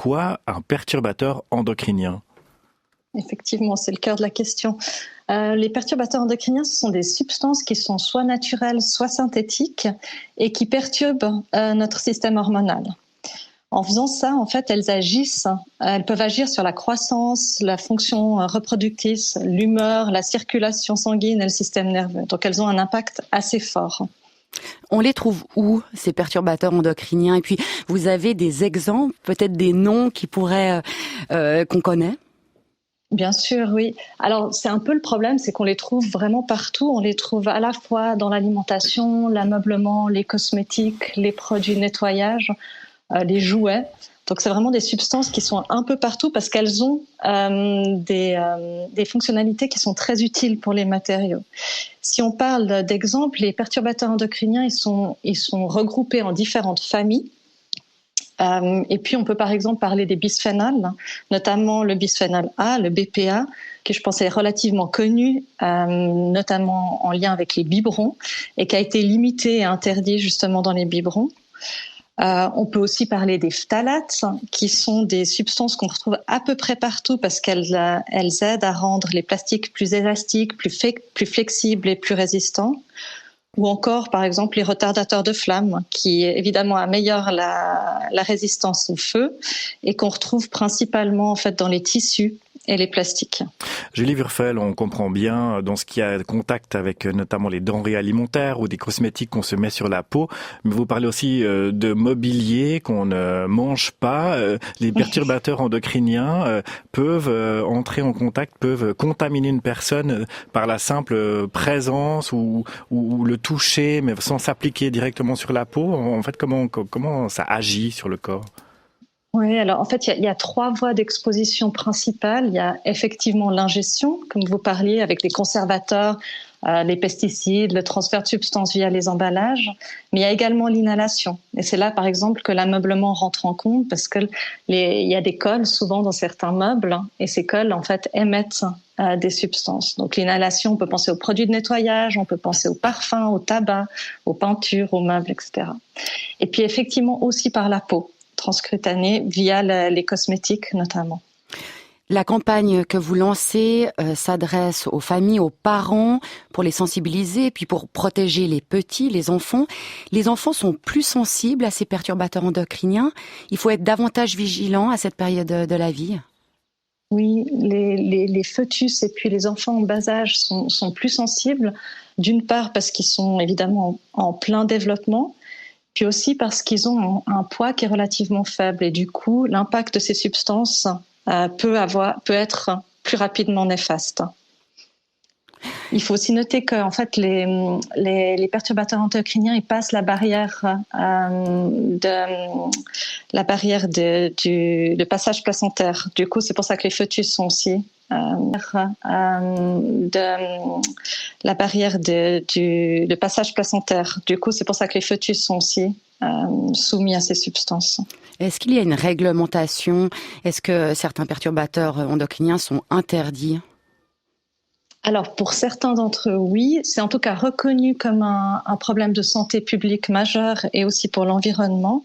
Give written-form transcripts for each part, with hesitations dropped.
quoi un perturbateur endocrinien ? Effectivement, c'est le cœur de la question. Les perturbateurs endocriniens, ce sont des substances qui sont soit naturelles, soit synthétiques et qui perturbent notre système hormonal. En faisant ça, en fait, elles peuvent agir sur la croissance, la fonction reproductrice, l'humeur, la circulation sanguine et le système nerveux. Donc, elles ont un impact assez fort. On les trouve où, ces perturbateurs endocriniens ? Et puis, vous avez des exemples, peut-être des noms qui pourraient qu'on connaît ? Bien sûr, oui. Alors, c'est un peu le problème, c'est qu'on les trouve vraiment partout. On les trouve à la fois dans l'alimentation, l'ameublement, les cosmétiques, les produits de nettoyage, les jouets. Donc, c'est vraiment des substances qui sont un peu partout parce qu'elles ont des fonctionnalités qui sont très utiles pour les matériaux. Si on parle d'exemples, les perturbateurs endocriniens, ils sont regroupés en différentes familles. Et puis, on peut par exemple parler des bisphénols, notamment le bisphénol A, le BPA, qui je pense est relativement connu, notamment en lien avec les biberons, et qui a été limité et interdit justement dans les biberons. On peut aussi parler des phtalates, qui sont des substances qu'on retrouve à peu près partout parce qu'elles aident à rendre les plastiques plus élastiques, plus flexibles et plus résistants. Ou encore, par exemple, les retardateurs de flamme, qui évidemment améliorent la résistance au feu et qu'on retrouve principalement en fait dans les tissus et les plastiques. Julie Wurfel, on comprend bien dans ce qui a contact avec notamment les denrées alimentaires ou des cosmétiques qu'on se met sur la peau, mais vous parlez aussi de mobilier qu'on ne mange pas. Les perturbateurs endocriniens peuvent entrer en contact, peuvent contaminer une personne par la simple présence ou le toucher, mais sans s'appliquer directement sur la peau. En fait, comment ça agit sur le corps ? Oui, alors en fait, il y a 3 voies d'exposition principales. Il y a effectivement l'ingestion, comme vous parliez, avec les conservateurs, les pesticides, le transfert de substances via les emballages, mais il y a également l'inhalation. Et c'est là, par exemple, que l'ameublement rentre en compte parce que il y a des cols souvent dans certains meubles et ces cols, en fait, émettent des substances. Donc l'inhalation, on peut penser aux produits de nettoyage, on peut penser aux parfums, au tabac, aux peintures, aux meubles, etc. Et puis effectivement aussi par la peau transcutanée via les cosmétiques notamment. La campagne que vous lancez s'adresse aux familles, aux parents, pour les sensibiliser, puis pour protéger les petits, les enfants. Les enfants sont plus sensibles à ces perturbateurs endocriniens. Il faut être davantage vigilant à cette période de la vie. Oui, les fœtus et puis les enfants en bas âge sont plus sensibles, d'une part parce qu'ils sont évidemment en plein développement, puis aussi parce qu'ils ont un poids qui est relativement faible et du coup, l'impact de ces substances peut être plus rapidement néfaste. Il faut aussi noter que en fait, les perturbateurs endocriniens ils passent la barrière de passage placentaire. Du coup, c'est pour ça que les fœtus sont aussi la barrière de passage placentaire. Du coup, c'est pour ça que les fœtus sont aussi soumis à ces substances. Est-ce qu'il y a une réglementation ? Est-ce que certains perturbateurs endocriniens sont interdits ? Alors, pour certains d'entre eux, oui. C'est en tout cas reconnu comme un problème de santé publique majeur et aussi pour l'environnement.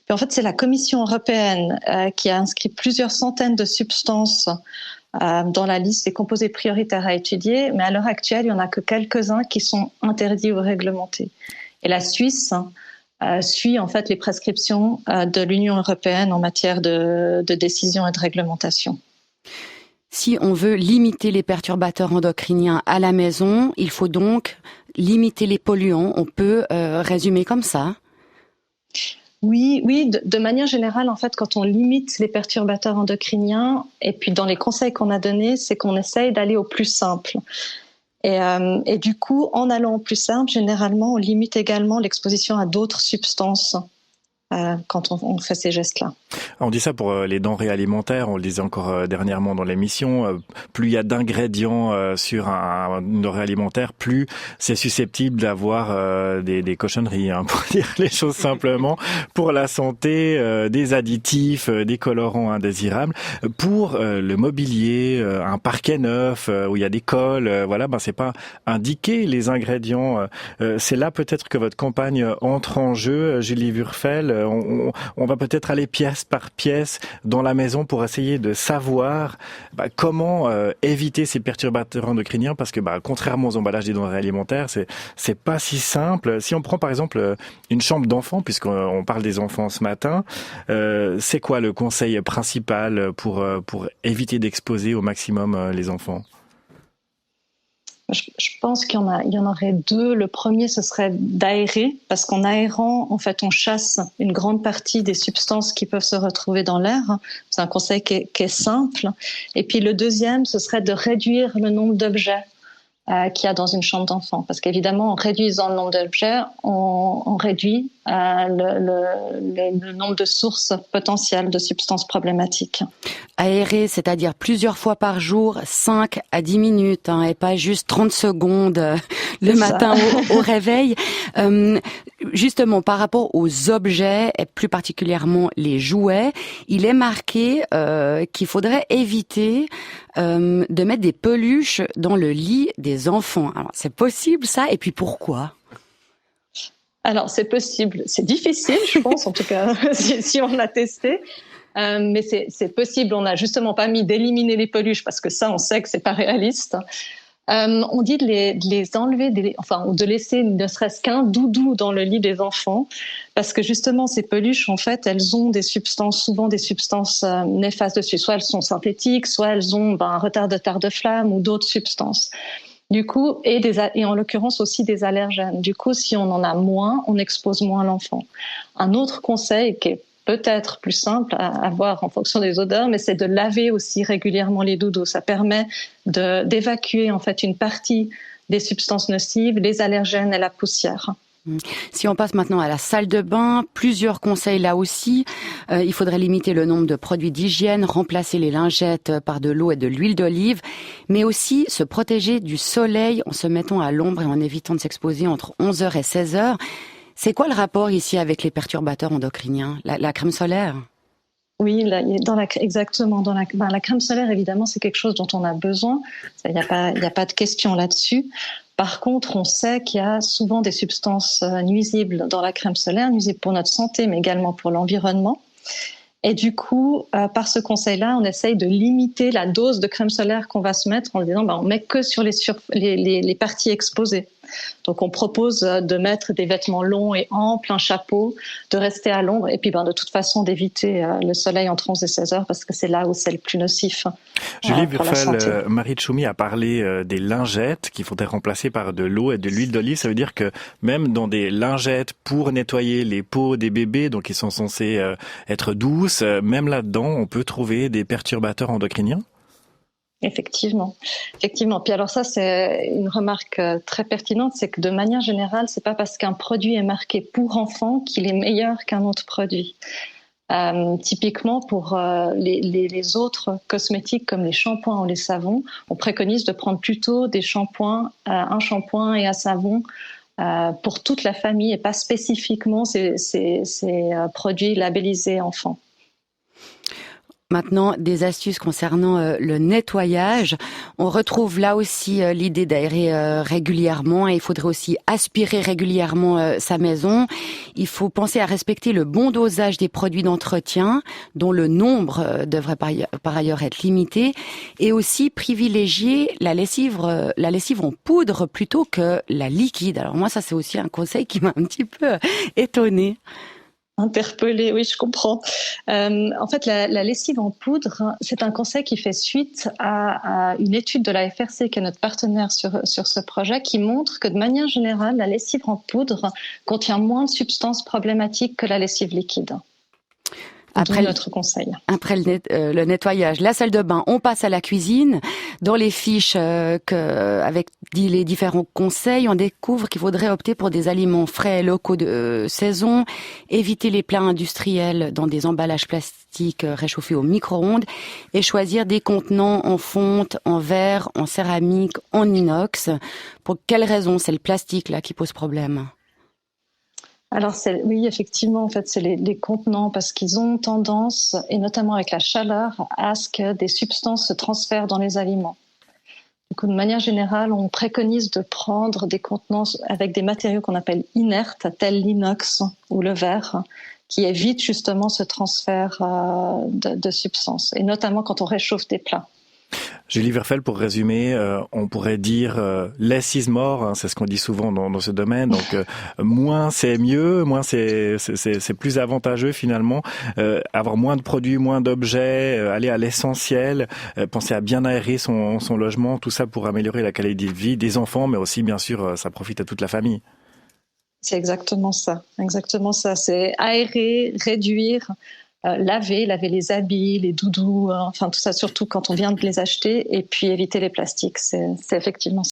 Et en fait, c'est la Commission européenne qui a inscrit plusieurs centaines de substances dans la liste des composés prioritaires à étudier, mais à l'heure actuelle, il n'y en a que quelques-uns qui sont interdits ou réglementés. Et la Suisse suit en fait les prescriptions de l'Union européenne en matière de décision et de réglementation. Si on veut limiter les perturbateurs endocriniens à la maison, il faut donc limiter les polluants. On peut résumer comme ça ? Oui, de manière générale, en fait, quand on limite les perturbateurs endocriniens, et puis dans les conseils qu'on a donnés, c'est qu'on essaye d'aller au plus simple. Et du coup, en allant au plus simple, généralement, on limite également l'exposition à d'autres substances quand on fait ces gestes-là. On dit ça pour les denrées alimentaires, on le disait encore dernièrement dans l'émission, plus il y a d'ingrédients sur une denrée alimentaire, plus c'est susceptible d'avoir des cochonneries, pour dire les choses simplement, pour la santé, des additifs, des colorants indésirables. Pour le mobilier, un parquet neuf où il y a des cols, c'est pas indiqué les ingrédients. C'est là peut-être que votre campagne entre en jeu, Julie Wurfel. On va peut-être aller pièce par pièce dans la maison pour essayer de savoir comment éviter ces perturbateurs endocriniens, parce que contrairement aux emballages des denrées alimentaires, c'est pas si simple. Si on prend par exemple une chambre d'enfant, puisqu'on parle des enfants ce matin, c'est quoi le conseil principal pour éviter d'exposer au maximum les enfants? Je pense qu'il y en aurait deux. Le premier, ce serait d'aérer, parce qu'en aérant, en fait, on chasse une grande partie des substances qui peuvent se retrouver dans l'air. C'est un conseil qui est simple. Et puis le deuxième, ce serait de réduire le nombre d'objets qu'il y a dans une chambre d'enfant. Parce qu'évidemment, en réduisant le nombre d'objets, on réduit le nombre de sources potentielles de substances problématiques. Aérer, c'est-à-dire plusieurs fois par jour, 5 à 10 minutes, et pas juste 30 secondes le matin au réveil. Justement, par rapport aux objets, et plus particulièrement les jouets, il est marqué qu'il faudrait éviter de mettre des peluches dans le lit des enfants. Alors, c'est possible ça? Et puis pourquoi? Alors, c'est possible. C'est difficile, je pense, en tout cas, si on l'a testé. Mais c'est possible. On n'a justement pas mis d'éliminer les peluches parce que ça, on sait que c'est pas réaliste. On dit de les enlever, ou de laisser ne serait-ce qu'un doudou dans le lit des enfants, parce que justement ces peluches, en fait, elles ont souvent des substances néfastes dessus. Soit elles sont synthétiques, soit elles ont un retardateur de flamme ou d'autres substances. Du coup, et en l'occurrence aussi des allergènes. Du coup, si on en a moins, on expose moins l'enfant. Un autre conseil qui est peut-être plus simple à voir en fonction des odeurs, mais c'est de laver aussi régulièrement les doudous. Ça permet d'évacuer en fait une partie des substances nocives, les allergènes et la poussière. Si on passe maintenant à la salle de bain, plusieurs conseils là aussi. Il faudrait limiter le nombre de produits d'hygiène, remplacer les lingettes par de l'eau et de l'huile d'olive, mais aussi se protéger du soleil en se mettant à l'ombre et en évitant de s'exposer entre 11h et 16h. C'est quoi le rapport ici avec les perturbateurs endocriniens, la crème solaire? Oui, exactement. La crème solaire, évidemment, c'est quelque chose dont on a besoin. Il n'y a pas de question là-dessus. Par contre, on sait qu'il y a souvent des substances nuisibles dans la crème solaire, nuisibles pour notre santé, mais également pour l'environnement. Et du coup, par ce conseil-là, on essaye de limiter la dose de crème solaire qu'on va se mettre en disant on met que sur les parties exposées. Donc, on propose de mettre des vêtements longs et amples, un chapeau, de rester à l'ombre et puis de toute façon d'éviter le soleil entre 11 et 16 heures parce que c'est là où c'est le plus nocif. Julie Wurfel, Marie Tchoumi a parlé des lingettes qu'il faudrait remplacer par de l'eau et de l'huile d'olive. Ça veut dire que même dans des lingettes pour nettoyer les peaux des bébés, donc qui sont censées être douces, même là-dedans, on peut trouver des perturbateurs endocriniens? Effectivement. Puis alors ça, c'est une remarque très pertinente, c'est que de manière générale, c'est pas parce qu'un produit est marqué pour enfants qu'il est meilleur qu'un autre produit. Typiquement pour les autres cosmétiques comme les shampoings ou les savons, on préconise de prendre plutôt des shampoings, un shampoing et un savon pour toute la famille et pas spécifiquement ces produits labellisés enfants. Maintenant, des astuces concernant le nettoyage. On retrouve là aussi l'idée d'aérer régulièrement et il faudrait aussi aspirer régulièrement sa maison. Il faut penser à respecter le bon dosage des produits d'entretien, dont le nombre devrait par ailleurs être limité, et aussi privilégier la lessive en poudre plutôt que la liquide. Alors moi, ça c'est aussi un conseil qui m'a un petit peu étonnée. Interpellée, oui, je comprends. En fait, la lessive en poudre, c'est un conseil qui fait suite à une étude de la FRC, qui est notre partenaire sur ce projet, qui montre que de manière générale, la lessive en poudre contient moins de substances problématiques que la lessive liquide. Après notre conseil. Après le nettoyage, la salle de bain, on passe à la cuisine. Dans les fiches avec les différents conseils, on découvre qu'il faudrait opter pour des aliments frais, locaux de saison, éviter les plats industriels dans des emballages plastiques réchauffés au micro-ondes et choisir des contenants en fonte, en verre, en céramique, en inox. Pour quelles raisons c'est le plastique là qui pose problème? Alors oui, effectivement, en fait, c'est les contenants parce qu'ils ont tendance, et notamment avec la chaleur, à ce que des substances se transfèrent dans les aliments. Donc, de manière générale, on préconise de prendre des contenants avec des matériaux qu'on appelle inertes, tels l'inox ou le verre, qui évite justement ce transfert de substances, et notamment quand on réchauffe des plats. Julie Verfel, pour résumer, on pourrait dire less is more, hein, c'est ce qu'on dit souvent dans ce domaine. Donc moins c'est mieux, moins c'est plus avantageux finalement. Avoir moins de produits, moins d'objets, aller à l'essentiel, penser à bien aérer son logement, tout ça pour améliorer la qualité de vie des enfants, mais aussi bien sûr ça profite à toute la famille. C'est exactement ça, exactement ça. C'est aérer, réduire. Laver les habits, les doudous, enfin tout ça, surtout quand on vient de les acheter, et puis éviter les plastiques. C'est effectivement ça.